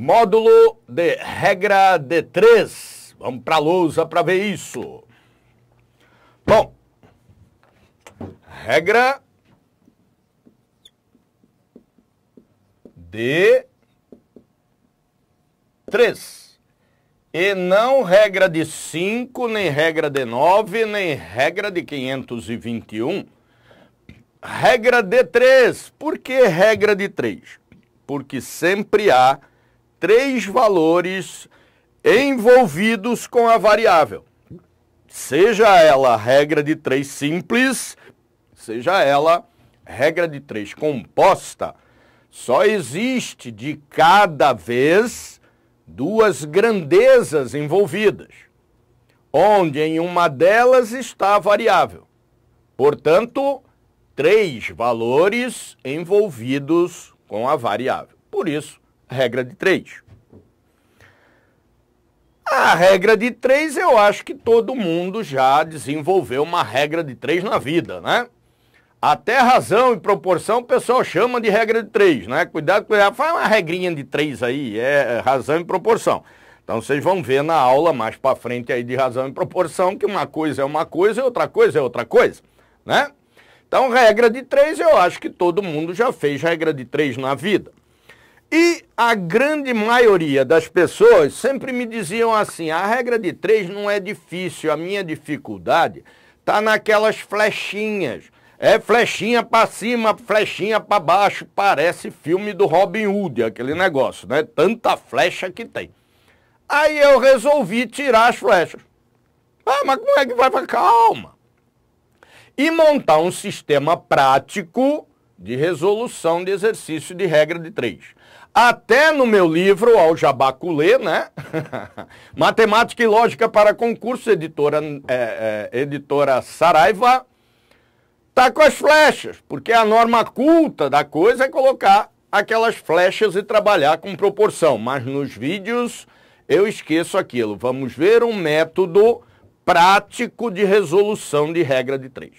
Módulo de regra de 3. Vamos para a lousa para ver isso. Bom, regra de 3. E não regra de 5, nem regra de 9, nem regra de 521. Regra de 3. Por que regra de 3? Porque sempre há 3 valores envolvidos com a variável. Seja ela regra de 3 simples, seja ela regra de 3 composta, só existe de cada vez 2 grandezas envolvidas, onde em uma delas está a variável. Portanto, 3 valores envolvidos com a variável. Por isso, regra de 3. A regra de 3, eu acho que todo mundo já desenvolveu uma regra de 3 na vida, né? Até razão e proporção o pessoal chama de regra de 3, né? Cuidado, faz uma regrinha de 3 aí, é razão e proporção. Então vocês vão ver na aula mais para frente aí de razão e proporção que uma coisa é uma coisa e outra coisa é outra coisa, né? Então regra de 3, eu acho que todo mundo já fez regra de 3 na vida. E a grande maioria das pessoas sempre me diziam assim, a regra de 3 não é difícil, a minha dificuldade está naquelas flechinhas. É flechinha para cima, flechinha para baixo, parece filme do Robin Hood, aquele negócio, né? Tanta flecha que tem. Aí eu resolvi tirar as flechas. Ah, mas como é que vai? Calma. E montar um sistema prático de resolução de exercício de regra de 3. Até no meu livro, ao Jabaculê, né? Matemática e Lógica para Concurso, editora Saraiva, tá com as flechas, porque a norma culta da coisa é colocar aquelas flechas e trabalhar com proporção. Mas nos vídeos eu esqueço aquilo. Vamos ver um método prático de resolução de regra de 3.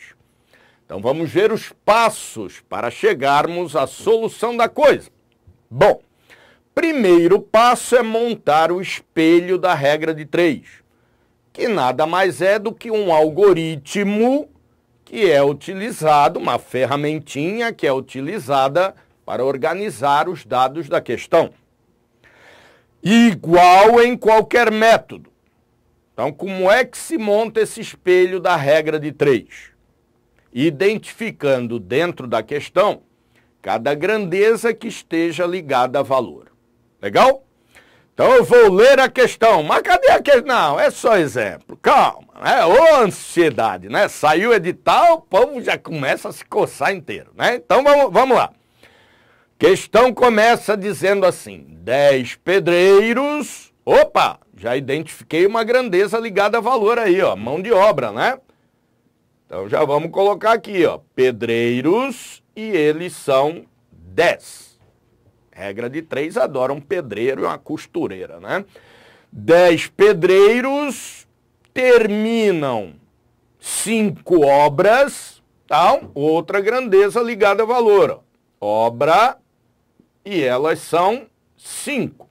Então vamos ver os passos para chegarmos à solução da coisa. Bom, primeiro passo é montar o espelho da regra de 3, que nada mais é do que um algoritmo que é utilizado, uma ferramentinha que é utilizada para organizar os dados da questão. Igual em qualquer método. Então, como é que se monta esse espelho da regra de 3? Identificando dentro da questão cada grandeza que esteja ligada a valor. Legal? Então eu vou ler a questão. Mas cadê a questão? Não, é só exemplo. Calma, né? Ô ansiedade, né? Saiu o edital, o povo já começa a se coçar inteiro, né? Então vamos lá. Questão começa dizendo assim, 10 pedreiros... Opa, já identifiquei uma grandeza ligada a valor aí, ó, mão de obra, né? Então já vamos colocar aqui, ó, pedreiros e eles são 10. Regra de 3, adora um pedreiro e uma costureira, né? 10 pedreiros terminam 5 obras, tá? Outra grandeza ligada a valor, ó. Obra e elas são 5.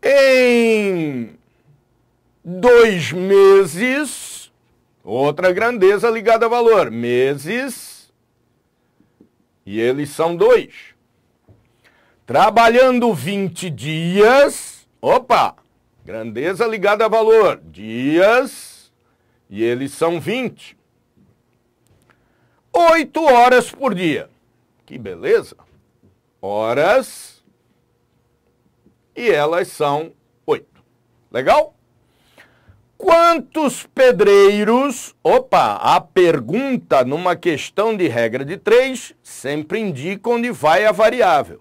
Em 2 meses, outra grandeza ligada a valor, meses, e eles são 2. Trabalhando 20 dias, opa, grandeza ligada a valor, dias, e eles são 20. 8 horas por dia, que beleza, horas, e elas são 8. Legal? Quantos pedreiros... Opa, a pergunta numa questão de regra de 3 sempre indica onde vai a variável.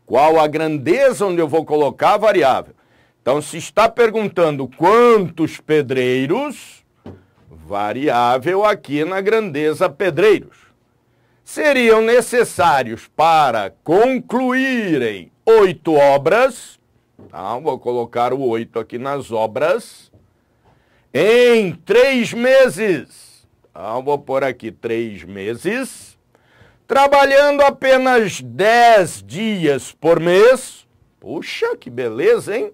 Qual a grandeza onde eu vou colocar a variável. Então, se está perguntando quantos pedreiros, variável aqui na grandeza pedreiros. Seriam necessários para concluírem 8 obras... Tá, vou colocar o 8 aqui nas obras. Em 3 meses. Tá, vou pôr aqui 3 meses. Trabalhando apenas 10 dias por mês. Puxa, que beleza, hein?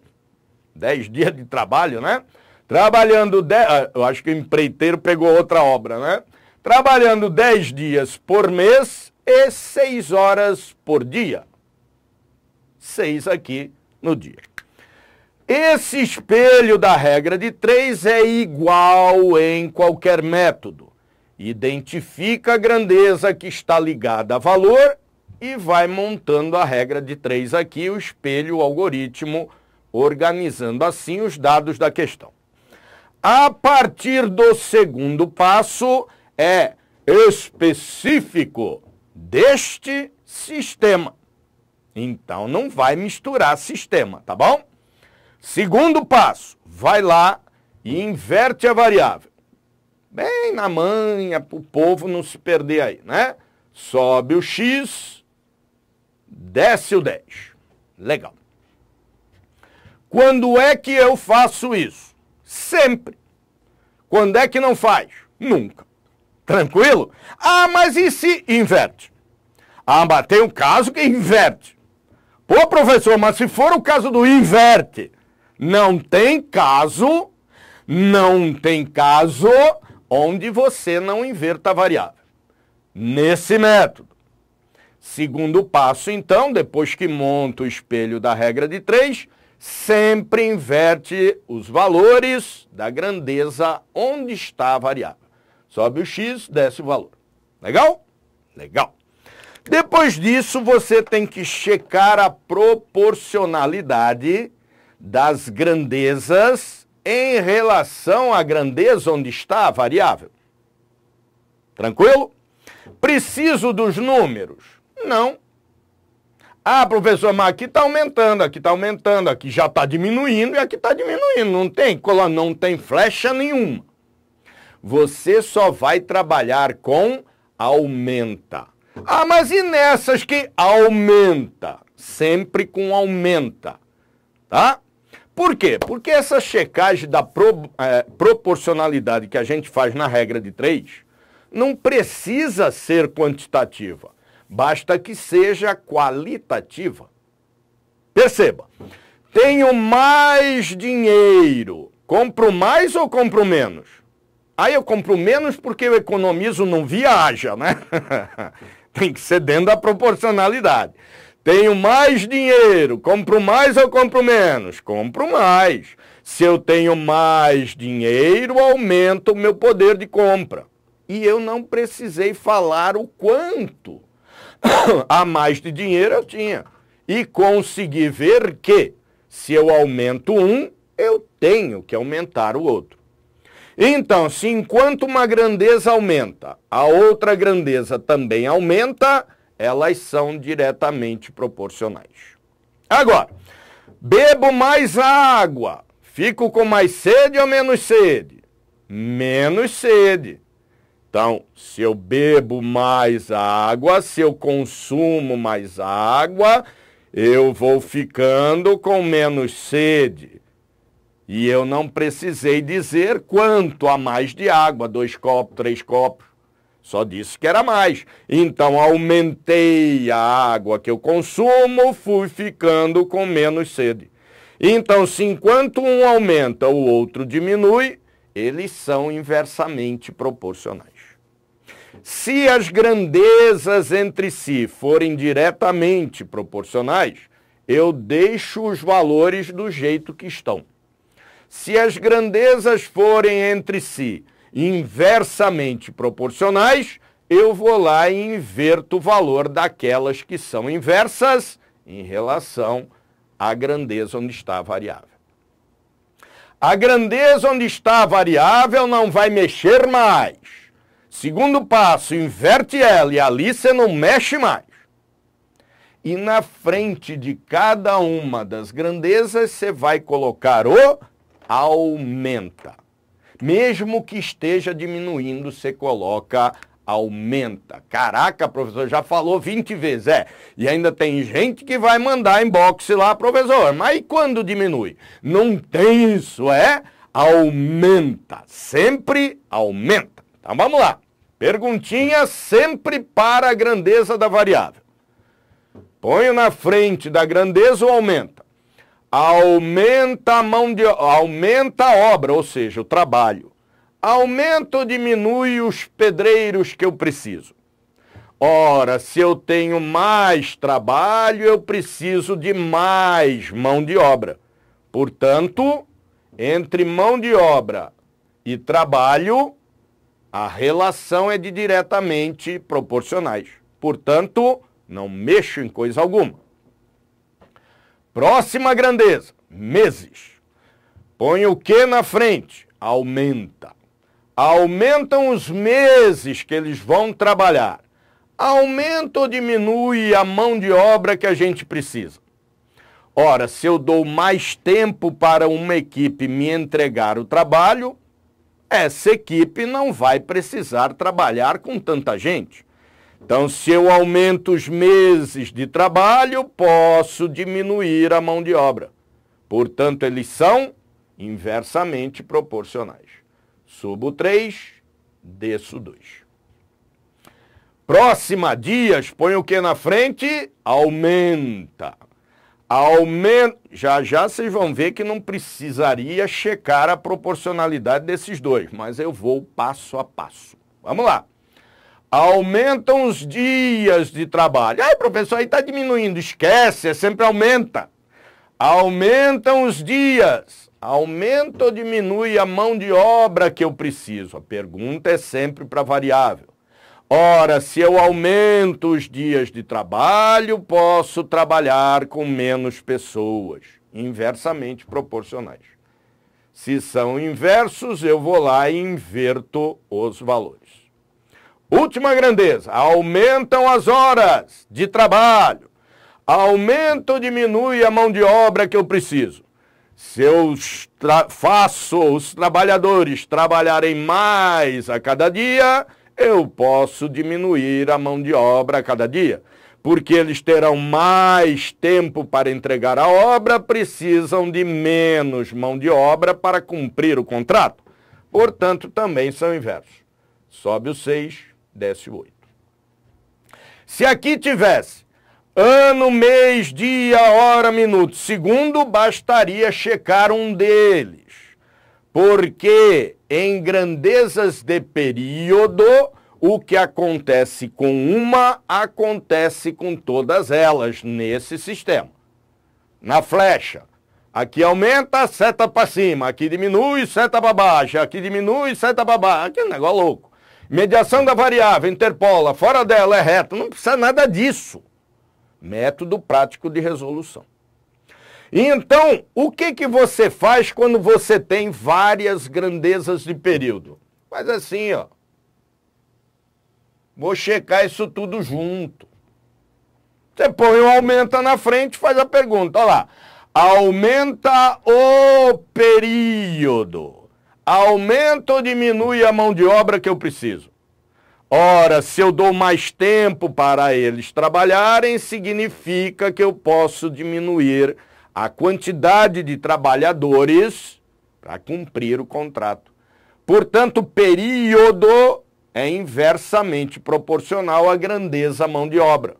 10 dias de trabalho, né? Trabalhando 10... Eu acho que o empreiteiro pegou outra obra, né? Trabalhando 10 dias por mês e 6 horas por dia. 6 aqui no dia. Esse espelho da regra de 3 é igual em qualquer método. Identifica a grandeza que está ligada a valor e vai montando a regra de 3 aqui, o espelho, o algoritmo, organizando assim os dados da questão. A partir do segundo passo é específico deste sistema. Então não vai misturar sistema, tá bom? Segundo passo, vai lá e inverte a variável. Bem na manha, para o povo não se perder aí, né? Sobe o x, desce o 10. Legal. Quando é que eu faço isso? Sempre. Quando é que não faz? Nunca. Tranquilo? Ah, mas e se inverte? Ah, mas tem um caso que inverte. Pô, professor, mas se for o caso do inverte, não tem caso onde você não inverta a variável. Nesse método. Segundo passo, então, depois que monta o espelho da regra de 3, sempre inverte os valores da grandeza onde está a variável. Sobe o x, desce o valor. Legal? Legal. Depois disso, você tem que checar a proporcionalidade das grandezas em relação à grandeza onde está a variável. Tranquilo? Preciso dos números? Não. Ah, professor, mas aqui está aumentando, aqui já está diminuindo e aqui está diminuindo. Não tem flecha nenhuma. Você só vai trabalhar com aumenta. Ah, mas e nessas que aumenta? Sempre com aumenta, tá? Por quê? Porque essa checagem da proporcionalidade que a gente faz na regra de 3 não precisa ser quantitativa, basta que seja qualitativa. Perceba, tenho mais dinheiro, compro mais ou compro menos? Aí eu compro menos porque eu economizo, não viaja, né? Tem que ser dentro da proporcionalidade. Tenho mais dinheiro, compro mais ou compro menos? Compro mais. Se eu tenho mais dinheiro, aumenta o meu poder de compra. E eu não precisei falar o quanto a mais de dinheiro eu tinha. E consegui ver que, se eu aumento um, eu tenho que aumentar o outro. Então, se enquanto uma grandeza aumenta, a outra grandeza também aumenta, elas são diretamente proporcionais. Agora, bebo mais água, fico com mais sede ou menos sede? Menos sede. Então, se eu bebo mais água, se eu consumo mais água, eu vou ficando com menos sede. E eu não precisei dizer quanto a mais de água, 2 copos, 3 copos. Só disse que era mais. Então, aumentei a água que eu consumo, fui ficando com menos sede. Então, se enquanto um aumenta, o outro diminui, eles são inversamente proporcionais. Se as grandezas entre si forem diretamente proporcionais, eu deixo os valores do jeito que estão. Se as grandezas forem entre si inversamente proporcionais, eu vou lá e inverto o valor daquelas que são inversas em relação à grandeza onde está a variável. A grandeza onde está a variável não vai mexer mais. Segundo passo, inverte ela e ali você não mexe mais. E na frente de cada uma das grandezas você vai colocar o aumenta. Mesmo que esteja diminuindo, você coloca aumenta. Caraca, professor, já falou 20 vezes. E ainda tem gente que vai mandar inbox lá, professor, mas e quando diminui? Não tem isso, aumenta. Sempre aumenta. Então vamos lá. Perguntinha sempre para a grandeza da variável. Ponho na frente da grandeza ou aumenta? Aumenta a aumenta a obra, ou seja, o trabalho. Aumenta ou diminui os pedreiros que eu preciso? Ora, se eu tenho mais trabalho, eu preciso de mais mão de obra. Portanto, entre mão de obra e trabalho, a relação é de diretamente proporcionais. Portanto, não mexo em coisa alguma. Próxima grandeza, meses. Põe o que na frente? Aumenta. Aumentam os meses que eles vão trabalhar. Aumenta ou diminui a mão de obra que a gente precisa? Ora, se eu dou mais tempo para uma equipe me entregar o trabalho, essa equipe não vai precisar trabalhar com tanta gente. Então, se eu aumento os meses de trabalho, posso diminuir a mão de obra. Portanto, eles são inversamente proporcionais. Subo 3, desço 2. Próxima, dias, põe o que na frente? Aumenta. Aumenta. Já vocês vão ver que não precisaria checar a proporcionalidade desses dois, mas eu vou passo a passo. Vamos lá. Aumentam os dias de trabalho. Ai, professor, aí está diminuindo. Esquece, sempre aumenta. Aumentam os dias. Aumenta ou diminui a mão de obra que eu preciso? A pergunta é sempre para variável. Ora, se eu aumento os dias de trabalho, posso trabalhar com menos pessoas, inversamente proporcionais. Se são inversos, eu vou lá e inverto os valores. Última grandeza, aumentam as horas de trabalho. Aumenta ou diminui a mão de obra que eu preciso? Se eu faço os trabalhadores trabalharem mais a cada dia, eu posso diminuir a mão de obra a cada dia, porque eles terão mais tempo para entregar a obra, precisam de menos mão de obra para cumprir o contrato. Portanto, também são inversos. Sobe o 6, desce o 8. Se aqui tivesse ano, mês, dia, hora, minuto, segundo, bastaria checar um deles. Porque em grandezas de período, o que acontece com uma, acontece com todas elas nesse sistema. Na flecha, aqui aumenta, seta para cima, aqui diminui, seta para baixo, aqui diminui, seta para baixo. Aqui é um negócio louco. Mediação da variável, interpola, fora dela é reta, não precisa nada disso. Método prático de resolução. Então, o que você faz quando você tem várias grandezas de período? Faz assim, ó. Vou checar isso tudo junto. Você põe o aumenta na frente, faz a pergunta, olha lá. Aumenta o período. Aumenta ou diminui a mão de obra que eu preciso? Ora, se eu dou mais tempo para eles trabalharem, significa que eu posso diminuir a quantidade de trabalhadores para cumprir o contrato. Portanto, período é inversamente proporcional à grandeza mão de obra.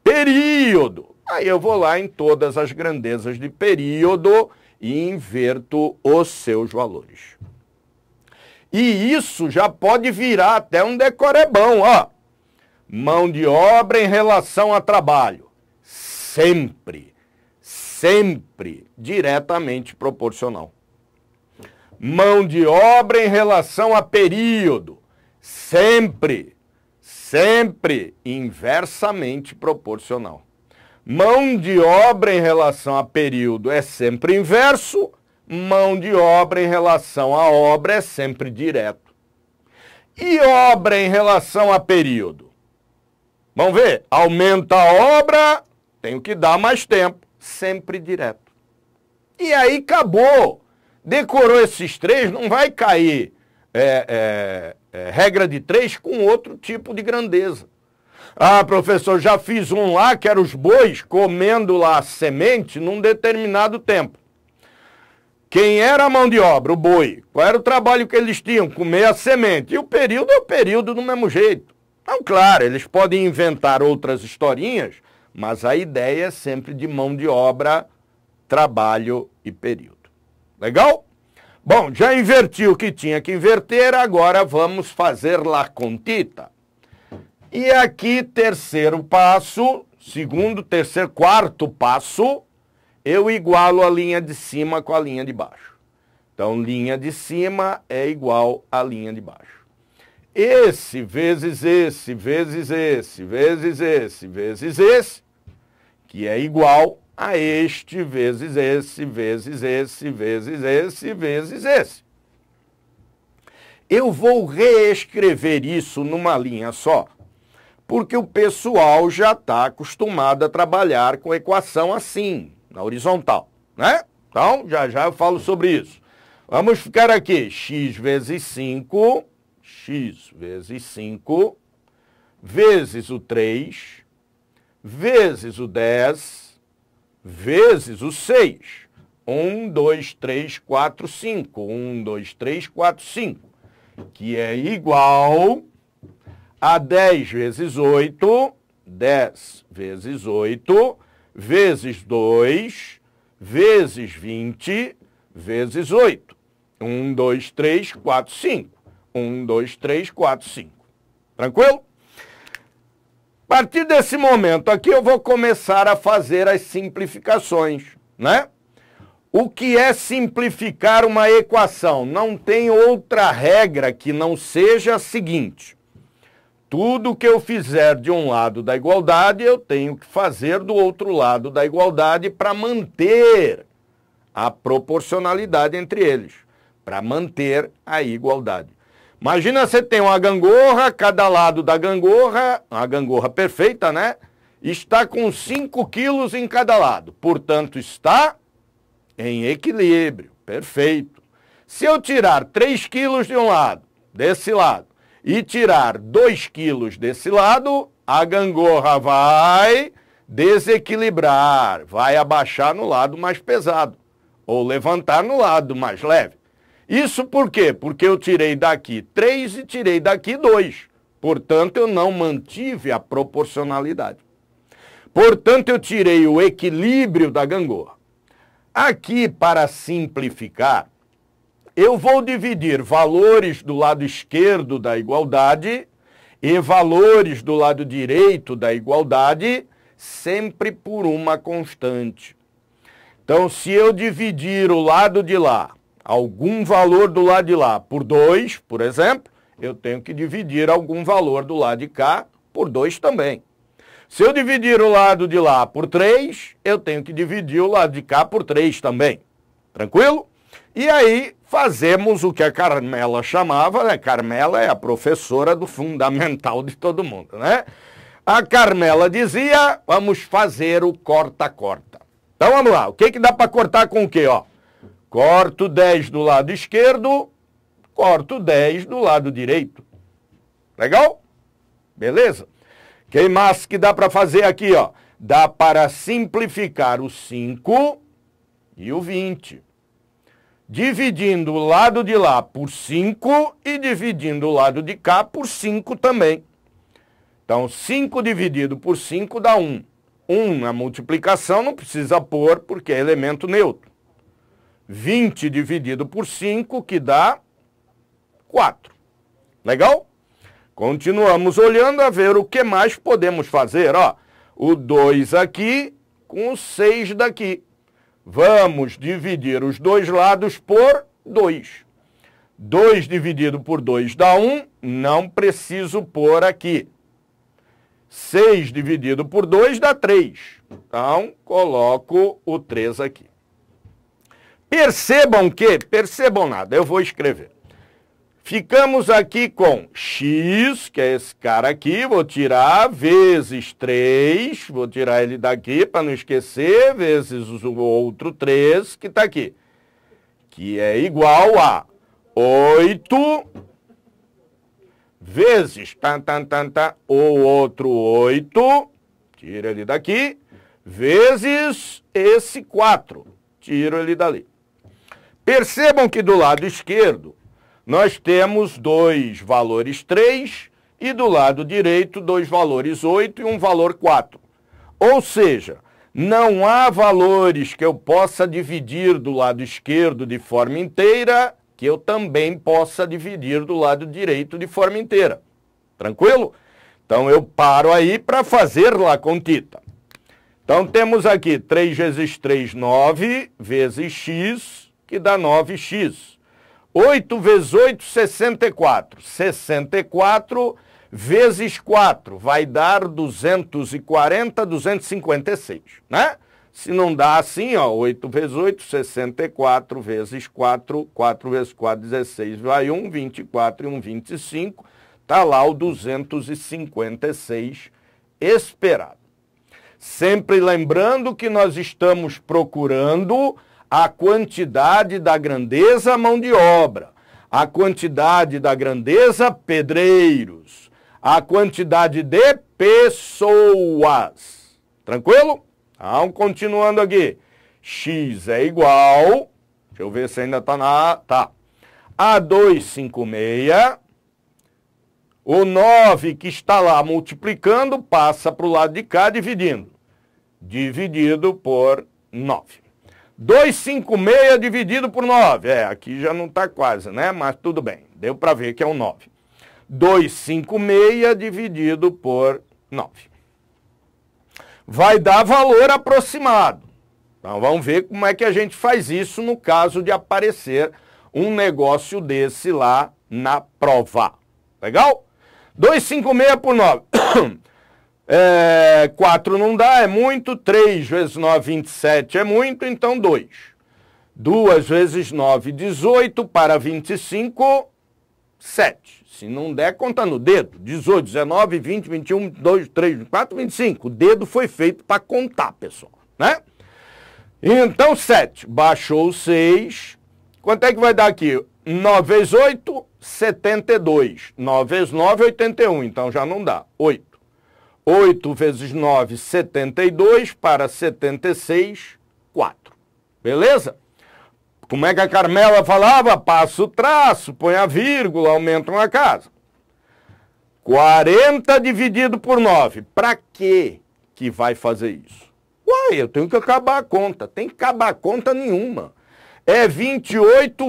Período. Aí eu vou lá em todas as grandezas de período e inverto os seus valores. E isso já pode virar até um decorebão, ó. Mão de obra em relação a trabalho. Sempre diretamente proporcional. Mão de obra em relação a período. Sempre inversamente proporcional. Mão de obra em relação a período é sempre inverso. Mão de obra em relação à obra é sempre direto. E obra em relação a período? Vamos ver, aumenta a obra, tenho que dar mais tempo, sempre direto. E aí acabou. Decorou esses três, não vai cair regra de 3 com outro tipo de grandeza. Ah, professor, já fiz um lá que era os bois comendo lá a semente num determinado tempo. Quem era a mão de obra? O boi. Qual era o trabalho que eles tinham? Comer a semente. E o período é o período do mesmo jeito. Então, claro, eles podem inventar outras historinhas Mas a ideia é sempre de mão de obra, trabalho e período. Legal? Bom, já inverti o que tinha que inverter, agora vamos fazer la contita. E aqui, terceiro passo, segundo, terceiro, quarto passo, eu igualo a linha de cima com a linha de baixo. Então, linha de cima é igual a linha de baixo. Esse vezes esse, vezes esse, vezes esse, vezes esse, que é igual a este vezes esse, vezes esse, vezes esse, vezes esse. Eu vou reescrever isso numa linha só, porque o pessoal já está acostumado a trabalhar com equação assim, na horizontal, né? Então, já já eu falo sobre isso. Vamos ficar aqui, x vezes 5, x vezes 5, vezes o 3, vezes o 10, vezes o 6. 1, 2, 3, 4, 5. 1, 2, 3, 4, 5. Que é igual a 10 vezes 8, 10 vezes 8, vezes 2, vezes 20, vezes 8. 1, 2, 3, 4, 5. 1, 2, 3, 4, 5. Tranquilo? A partir desse momento aqui eu vou começar a fazer as simplificações, né? O que é simplificar uma equação? Não tem outra regra que não seja a seguinte: tudo que eu fizer de um lado da igualdade, eu tenho que fazer do outro lado da igualdade para manter a proporcionalidade entre eles, para manter a igualdade. Imagina você tem uma gangorra, cada lado da gangorra, uma gangorra perfeita, né? Está com 5 quilos em cada lado, portanto está em equilíbrio, perfeito. Se eu tirar 3 quilos de um lado, desse lado, e tirar 2 quilos desse lado, a gangorra vai desequilibrar, vai abaixar no lado mais pesado, ou levantar no lado mais leve. Isso por quê? Porque eu tirei daqui 3 e tirei daqui 2. Portanto, eu não mantive a proporcionalidade. Portanto, eu tirei o equilíbrio da gangorra. Aqui, para simplificar, eu vou dividir valores do lado esquerdo da igualdade e valores do lado direito da igualdade sempre por uma constante. Então, se eu dividir o lado de lá, algum valor do lado de lá por 2, por exemplo, eu tenho que dividir algum valor do lado de cá por 2 também. Se eu dividir o lado de lá por 3, eu tenho que dividir o lado de cá por 3 também. Tranquilo? E aí fazemos o que a Carmela chamava, né? Carmela é a professora do fundamental de todo mundo, né? A Carmela dizia, vamos fazer o corta-corta. Então vamos lá, o que dá para cortar com o quê, ó? Corto 10 do lado esquerdo, corto 10 do lado direito. Legal? Beleza? Que mais que dá para fazer aqui, ó? Dá para simplificar o 5 e o 20. Dividindo o lado de lá por 5 e dividindo o lado de cá por 5 também. Então, 5 dividido por 5 dá 1. 1 na multiplicação não precisa pôr porque é elemento neutro. 20 dividido por 5, que dá 4. Legal? Continuamos olhando a ver o que mais podemos fazer. Ó, o 2 aqui com o 6 daqui. Vamos dividir os dois lados por 2. 2 dividido por 2 dá 1, não preciso pôr aqui. 6 dividido por 2 dá 3. Então, coloco o 3 aqui. Percebam nada, eu vou escrever. Ficamos aqui com x, que é esse cara aqui, vou tirar, vezes 3, vou tirar ele daqui para não esquecer, vezes o outro 3 que está aqui, que é igual a 8 vezes o outro 8, tira ele daqui, vezes esse 4, tiro ele dali. Percebam que do lado esquerdo nós temos 2 valores 3 e do lado direito 2 valores 8 e um valor 4. Ou seja, não há valores que eu possa dividir do lado esquerdo de forma inteira que eu também possa dividir do lado direito de forma inteira. Tranquilo? Então eu paro aí para fazer lá contita. Então temos aqui 3 vezes 3, 9, vezes x, que dá 9x. 8 vezes 8, 64. 64 vezes 4 vai dar 240, 256, né? Se não dá assim, ó, 8 vezes 8, 64 vezes 4, 4 vezes 4, 16, vai 1, 24 e 1, 25, tá lá o 256 esperado. Sempre lembrando que nós estamos procurando a quantidade da grandeza mão de obra, a quantidade da grandeza pedreiros, a quantidade de pessoas. Tranquilo? Então, continuando aqui. X é igual, deixa eu ver se ainda está na... Tá. A 256, o 9 que está lá multiplicando passa para o lado de cá dividindo. Dividido por 9. 256 dividido por 9. Aqui já não está quase, né? Mas tudo bem. Deu para ver que é um 9. 256 dividido por 9. Vai dar valor aproximado. Então vamos ver como é que a gente faz isso no caso de aparecer um negócio desse lá na prova. Legal? 256 por 9. 4 não dá, é muito. 3 vezes 9, 27 é muito, então 2. 2 vezes 9, 18, para 25, 7. Se não der, conta no dedo. 18, 19, 20, 21, 22, 23, 24, 25. O dedo foi feito para contar, pessoal, né? Então, 7. Baixou 6. Quanto é que vai dar aqui? 9 vezes 8, 72. 9 vezes 9, 81. Então, já não dá. 8. 8 vezes 9, 72, para 76, 4. Beleza? Como é que a Carmela falava? Passa o traço, põe a vírgula, aumenta uma casa. 40 dividido por 9. Para que vai fazer isso? Uai, eu tenho que acabar a conta. Tem que acabar a conta nenhuma. É 28,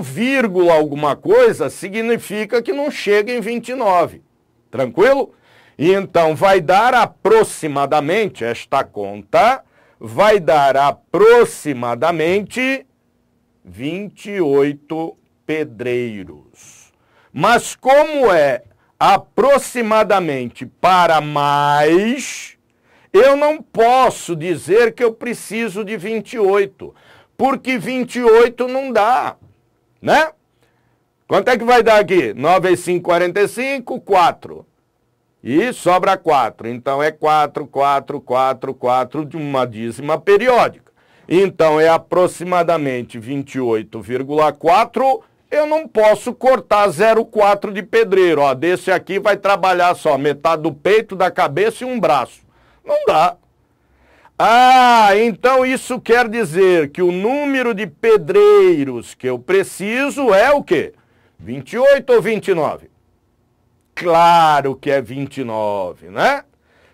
alguma coisa, significa que não chega em 29. Tranquilo? E então vai dar aproximadamente, esta conta vai dar aproximadamente 28 pedreiros. Mas como é aproximadamente para mais, eu não posso dizer que eu preciso de 28, porque 28 não dá, né? Quanto é que vai dar aqui? 9 vezes 5, 45, 4. E sobra 4. Então é 4, 4, 4, 4 de uma dízima periódica. Então é aproximadamente 28,4. Eu não posso cortar 0,4 de pedreiro. Ó, desse aqui vai trabalhar só metade do peito, da cabeça e um braço. Não dá. Ah, então isso quer dizer que o número de pedreiros que eu preciso é o quê? 28 ou 29? Claro que é 29, né?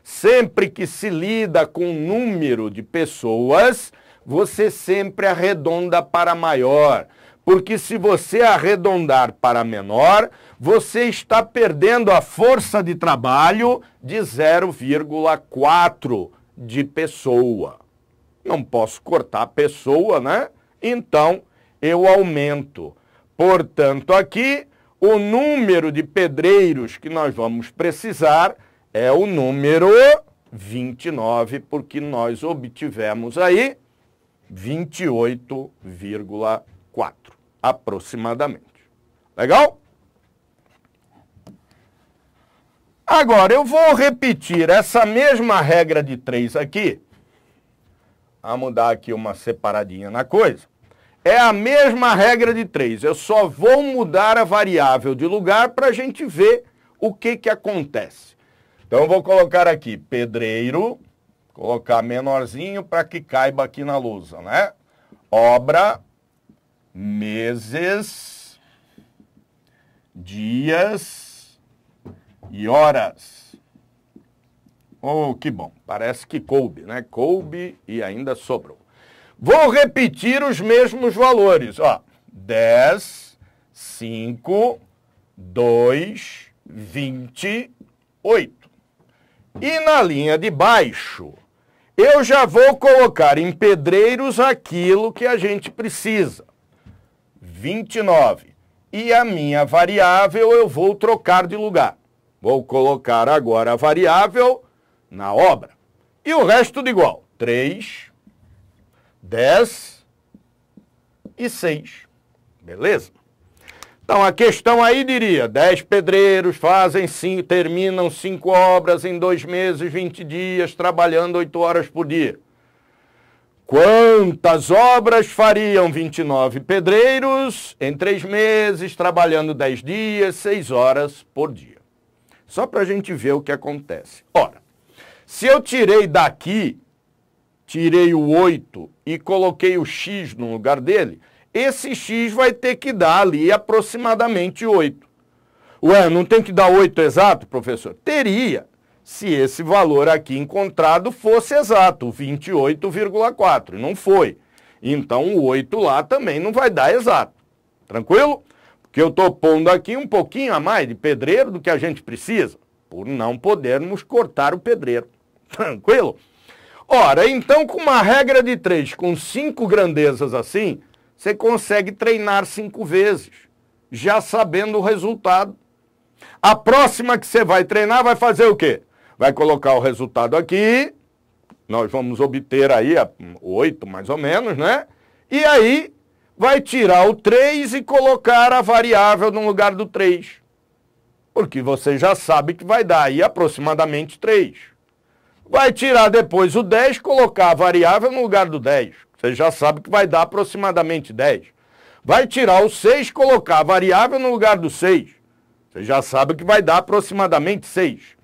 Sempre que se lida com número de pessoas, você sempre arredonda para maior. Porque se você arredondar para menor, você está perdendo a força de trabalho de 0,4 de pessoa. Não posso cortar pessoa, né? Então, eu aumento. Portanto, aqui, o número de pedreiros que nós vamos precisar é o número 29, porque nós obtivemos aí 28,4, aproximadamente. Legal? Agora, eu vou repetir essa mesma regra de 3 aqui. Vamos dar aqui uma separadinha na coisa. É a mesma regra de 3. Eu só vou mudar a variável de lugar para a gente ver o que acontece. Então, eu vou colocar aqui pedreiro, colocar menorzinho para que caiba aqui na lousa, né? Obra, meses, dias e horas. Oh, que bom. Parece que coube, né? Coube e ainda sobrou. Vou repetir os mesmos valores. Ó, 10, 5, 2, 28. E na linha de baixo, eu já vou colocar em pedreiros aquilo que a gente precisa. 29. E a minha variável eu vou trocar de lugar. Vou colocar agora a variável na obra. E o resto tudo igual. 3, 10 e 6. Beleza? Então a questão aí diria, 10 pedreiros terminam 5 obras em 2 meses, 20 dias, trabalhando 8 horas por dia. Quantas obras fariam 29 pedreiros em 3 meses, trabalhando 10 dias, 6 horas por dia? Só para a gente ver o que acontece. Ora, se eu tirei daqui, tirei o 8 e coloquei o x no lugar dele, esse x vai ter que dar ali aproximadamente 8. Ué, não tem que dar 8 exato, professor? Teria, se esse valor aqui encontrado fosse exato, 28,4, não foi. Então o 8 lá também não vai dar exato. Tranquilo? Porque eu estou pondo aqui um pouquinho a mais de pedreiro do que a gente precisa, por não podermos cortar o pedreiro. Tranquilo? Ora, então com uma regra de 3, com 5 grandezas assim, você consegue treinar 5 vezes, já sabendo o resultado. A próxima que você vai treinar vai fazer o quê? Vai colocar o resultado aqui, nós vamos obter aí 8 mais ou menos, né? E aí vai tirar o 3 e colocar a variável no lugar do 3. Porque você já sabe que vai dar aí aproximadamente 3. Vai tirar depois o 10, colocar a variável no lugar do 10. Você já sabe que vai dar aproximadamente 10. Vai tirar o 6, colocar a variável no lugar do 6. Você já sabe que vai dar aproximadamente 6.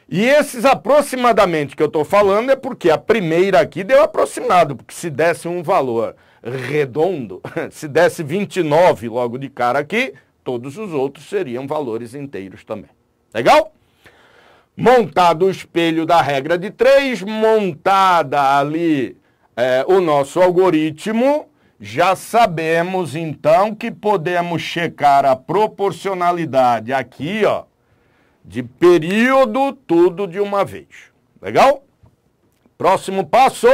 E esses aproximadamente que eu estou falando é porque a primeira aqui deu aproximado, porque se desse um valor redondo, se desse 29 logo de cara aqui, todos os outros seriam valores inteiros também. Legal? Montado o espelho da regra de 3, montada ali o nosso algoritmo, já sabemos então que podemos checar a proporcionalidade aqui, ó, de período, tudo de uma vez. Legal? Próximo passo,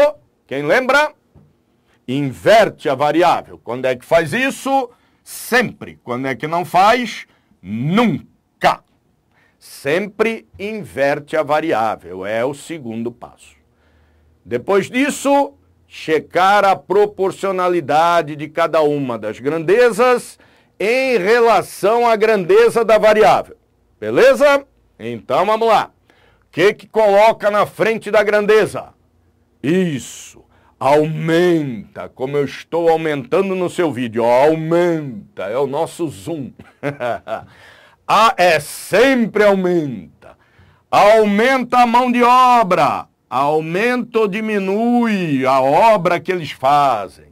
quem lembra? Inverte a variável. Quando é que faz isso? Sempre. Quando é que não faz? Nunca. Sempre inverte a variável. É o segundo passo. Depois disso, checar a proporcionalidade de cada uma das grandezas em relação à grandeza da variável. Beleza? Então vamos lá. O que coloca na frente da grandeza? Isso. Aumenta, como eu estou aumentando no seu vídeo. Aumenta, é o nosso zoom. Sempre aumenta. Aumenta a mão de obra. Aumenta ou diminui a obra que eles fazem.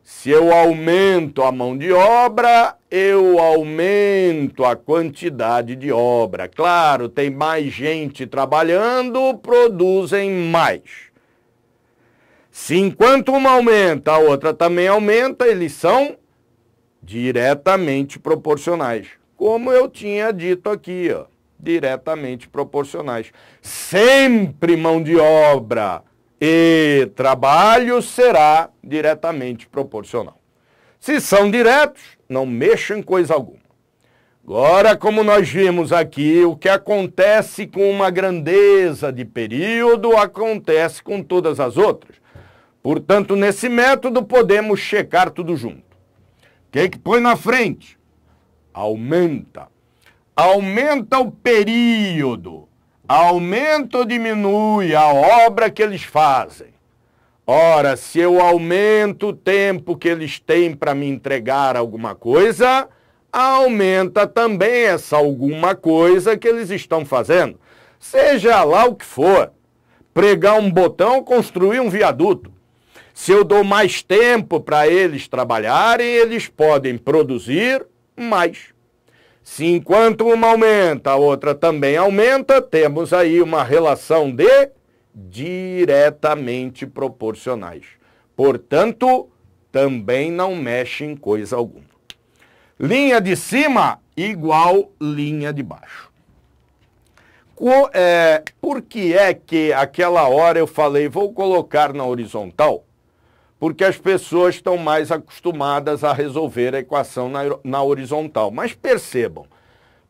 Se eu aumento a mão de obra, eu aumento a quantidade de obra. Claro, tem mais gente trabalhando, produzem mais. Se enquanto uma aumenta, a outra também aumenta, eles são diretamente proporcionais. Como eu tinha dito aqui, ó, diretamente proporcionais. Sempre mão de obra e trabalho será diretamente proporcional. Se são diretos, não mexam em coisa alguma. Agora, como nós vimos aqui, o que acontece com uma grandeza de período acontece com todas as outras. Portanto, nesse método podemos checar tudo junto. O que põe na frente? Aumenta. Aumenta o período. Aumenta ou diminui a obra que eles fazem? Ora, se eu aumento o tempo que eles têm para me entregar alguma coisa, aumenta também essa alguma coisa que eles estão fazendo. Seja lá o que for. Pregar um botão, construir um viaduto. Se eu dou mais tempo para eles trabalharem, eles podem produzir mais. Se enquanto uma aumenta, a outra também aumenta, temos aí uma relação de diretamente proporcionais. Portanto, também não mexe em coisa alguma. Linha de cima igual linha de baixo. Por que é que aquela hora eu falei, vou colocar na horizontal? Porque as pessoas estão mais acostumadas a resolver a equação na horizontal. Mas percebam,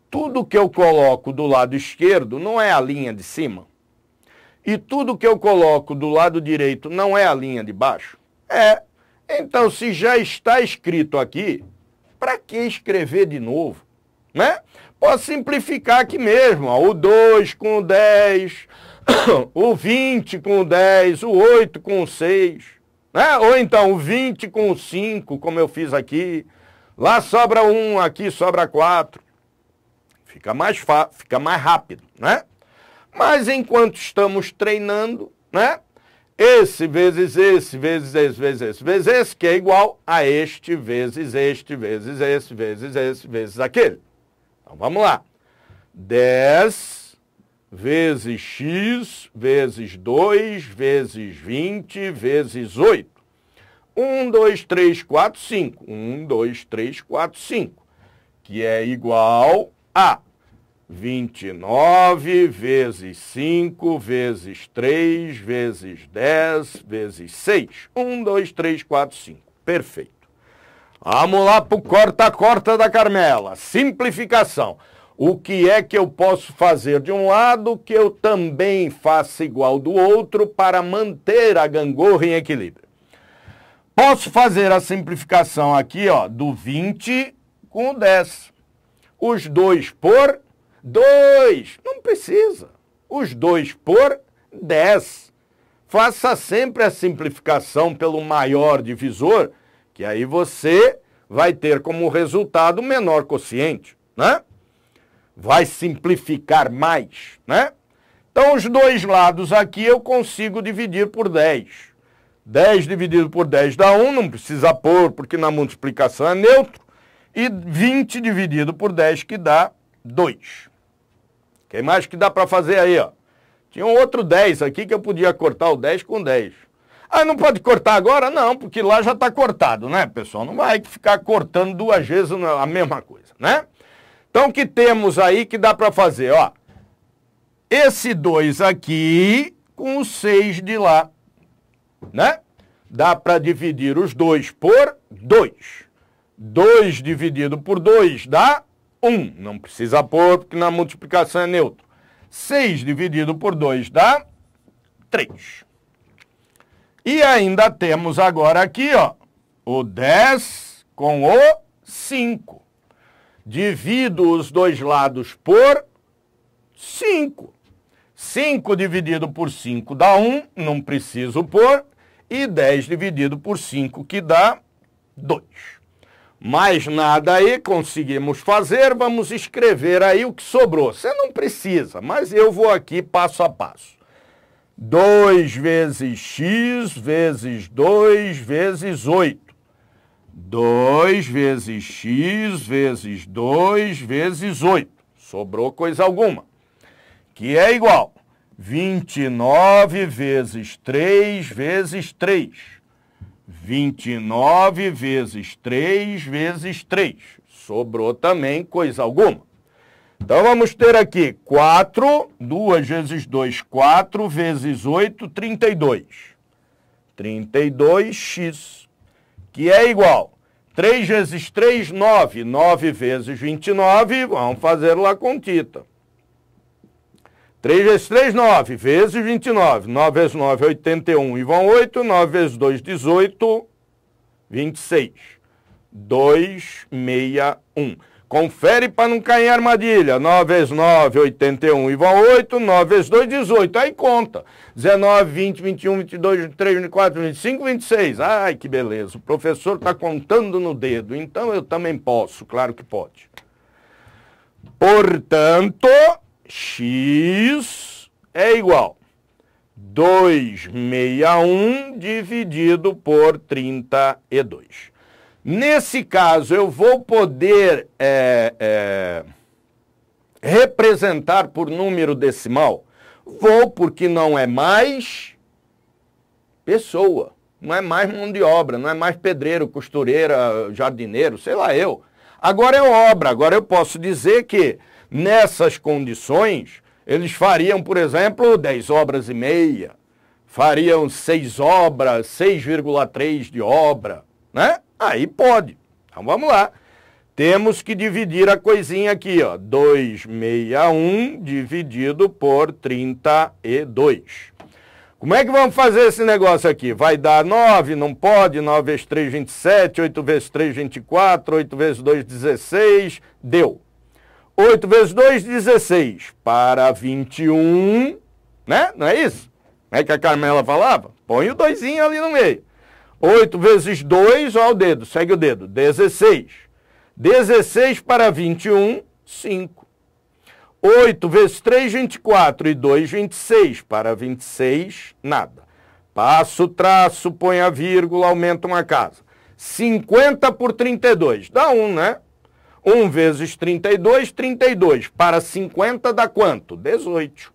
tudo que eu coloco do lado esquerdo não é a linha de cima. E tudo que eu coloco do lado direito não é a linha de baixo? É. Então, se já está escrito aqui, para que escrever de novo? Né? Posso simplificar aqui mesmo, ó, o 2 com o 10, o 20 com o 10, o 8 com o 6, né? Ou então o 20 com o 5, como eu fiz aqui. Lá sobra 1, aqui sobra 4. Fica mais rápido, né? Mas enquanto estamos treinando, né? Esse vezes esse, vezes esse, vezes esse, vezes esse, que é igual a este, vezes este, vezes esse, vezes esse, vezes aquele. Então vamos lá. 10 vezes x vezes 2 vezes 20 vezes 8. 1, 2, 3, 4, 5. 1, 2, 3, 4, 5. Que é igual a 29 vezes 5 vezes 3 vezes 10 vezes 6. 1, 2, 3, 4, 5. Perfeito. Vamos lá para o corta-corta da Carmela. Simplificação. O que é que eu posso fazer de um lado que eu também faça igual do outro para manter a gangorra em equilíbrio? Posso fazer a simplificação aqui, ó, do 20 com o 10. Os 2 por 2. Não precisa. Os 2 por 10. Faça sempre a simplificação pelo maior divisor, que aí você vai ter como resultado o menor quociente, né? Vai simplificar mais, né? Então, os dois lados aqui eu consigo dividir por 10. 10 dividido por 10 dá 1, não precisa pôr, porque na multiplicação é neutro. E 20 dividido por 10, que dá 2. O que mais que dá para fazer aí, ó? Tinha um outro 10 aqui que eu podia cortar o 10 com 10. Ah, não pode cortar agora? Não, porque lá já está cortado, né, pessoal? Não vai ficar cortando duas vezes a mesma coisa, né? Então, o que temos aí que dá para fazer, ó? Esse 2 aqui com o 6 de lá, né? Dá para dividir os 2 por 2. 2 dividido por 2 dá 1. Não precisa pôr, porque na multiplicação é neutro. 6 dividido por 2 dá 3. E ainda temos agora aqui, ó, o 10 com o 5. Divido os dois lados por 5. 5 dividido por 5 dá 1, não preciso pôr. E 10 dividido por 5, que dá 2. Mais nada aí conseguimos fazer, vamos escrever aí o que sobrou. Você não precisa, mas eu vou aqui passo a passo. 2 vezes x vezes 2 vezes 8. 2 vezes x vezes 2 vezes 8. Sobrou coisa alguma. Que é igual 29 vezes 3 vezes 3. 29 vezes 3 vezes 3. Sobrou também coisa alguma. Então vamos ter aqui 4, 2 vezes 2, 4 vezes 8, 32. 32x, que é igual 3 vezes 3, 9. 9 vezes 29, vamos fazer lá com Tita. 3 vezes 3, 9, vezes 29. 9 vezes 9, 81, e vão 8. 9 vezes 2, 18, 26. 261. Confere para não cair em armadilha. 9 vezes 9, 81, e vão 8. 9 vezes 2, 18. Aí conta. 19, 20, 21, 22, 23, 24, 25, 26. Ai, que beleza. O professor está contando no dedo. Então eu também posso. Claro que pode. Portanto, x é igual a 261 dividido por 32. Nesse caso, eu vou poder representar por número decimal? Vou, porque não é mais pessoa, não é mais mão de obra, não é mais pedreiro, costureira, jardineiro, sei lá eu. Agora é obra, agora eu posso dizer que nessas condições eles fariam, por exemplo, 10 obras e meia, fariam 6 obras, 6,3 de obra, né? Aí pode. Então vamos lá. Temos que dividir a coisinha aqui, ó. 261 dividido por 32. Como é que vamos fazer esse negócio aqui? Vai dar 9, não pode, 9 vezes 3, 27, 8 vezes 3, 24, 8 vezes 2, 16, deu. 8 vezes 2, 16, para 21, né? Não é isso? Não é que a Carmela falava? Põe o 2 ali no meio. 8 vezes 2, ó o dedo, segue o dedo, 16. 16 para 21, 5. 8 vezes 3, 24 e 2, 26. Para 26, nada. Passa o traço, põe a vírgula, aumenta uma casa. 50 por 32, dá 1, né? 1 vezes 32, 32. Para 50 dá quanto? 18.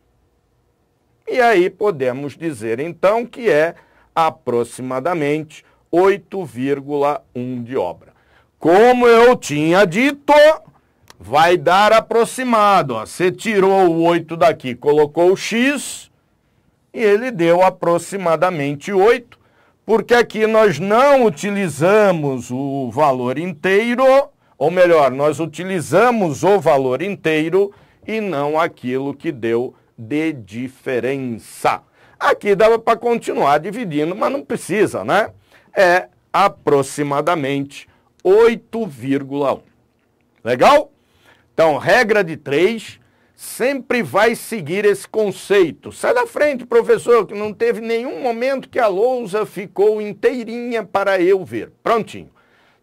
E aí podemos dizer então que é aproximadamente 8,1 de obra. Como eu tinha dito, vai dar aproximado. Ó. Você tirou o 8 daqui, colocou o X e ele deu aproximadamente 8, porque aqui nós não utilizamos o valor inteiro, ou melhor, nós utilizamos o valor inteiro e não aquilo que deu de diferença. Aqui dava para continuar dividindo, mas não precisa, né? É aproximadamente 8,1. Legal? Então, regra de 3 sempre vai seguir esse conceito. Sai da frente, professor, que não teve nenhum momento que a lousa ficou inteirinha para eu ver. Prontinho.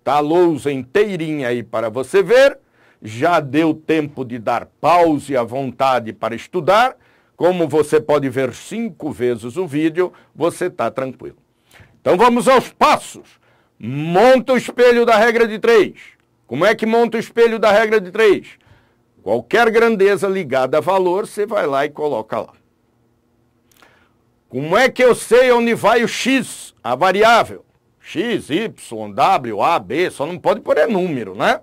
Tá a lousa inteirinha aí para você ver. Já deu tempo de dar pause à vontade para estudar. Como você pode ver 5 vezes o vídeo, você está tranquilo. Então vamos aos passos. Monta o espelho da regra de 3. Como é que monta o espelho da regra de 3? Qualquer grandeza ligada a valor, você vai lá e coloca lá. Como é que eu sei onde vai o X, a variável? X, Y, W, A, B, só não pode pôr número, né?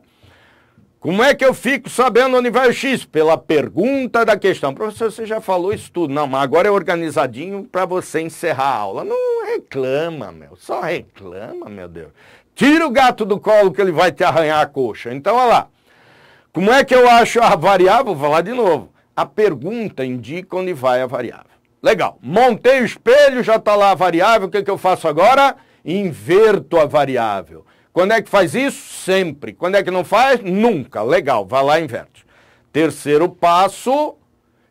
Como é que eu fico sabendo onde vai o X? Pela pergunta da questão. Professor, você já falou isso tudo. Não, mas agora é organizadinho para você encerrar a aula. Não reclama, meu. Só reclama, meu Deus. Tira o gato do colo que ele vai te arranhar a coxa. Então, olha lá. Como é que eu acho a variável? Vou falar de novo. A pergunta indica onde vai a variável. Legal. Montei o espelho, já está lá a variável. O que eu faço agora? Inverto a variável. Quando é que faz isso? Sempre. Quando é que não faz? Nunca. Legal, vai lá e inverte. Terceiro passo,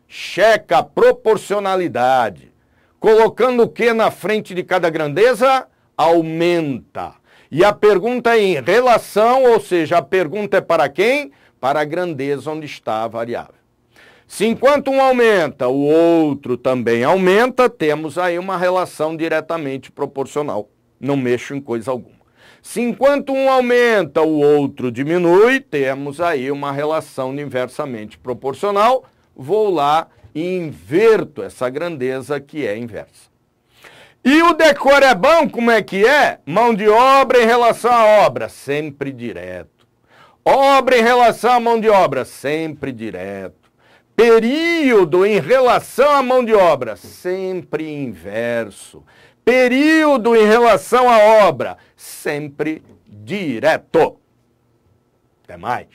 checa a proporcionalidade. Colocando o que na frente de cada grandeza? Aumenta. E a pergunta é em relação, ou seja, a pergunta é para quem? Para a grandeza onde está a variável. Se enquanto um aumenta, o outro também aumenta, temos aí uma relação diretamente proporcional. Não mexo em coisa alguma. Se enquanto um aumenta, o outro diminui, temos aí uma relação inversamente proporcional. Vou lá e inverto essa grandeza que é inversa. E o decor é bom, como é que é? Mão de obra em relação à obra, sempre direto. Obra em relação à mão de obra, sempre direto. Período em relação à mão de obra, sempre inverso. Período em relação à obra, sempre direto. Até mais.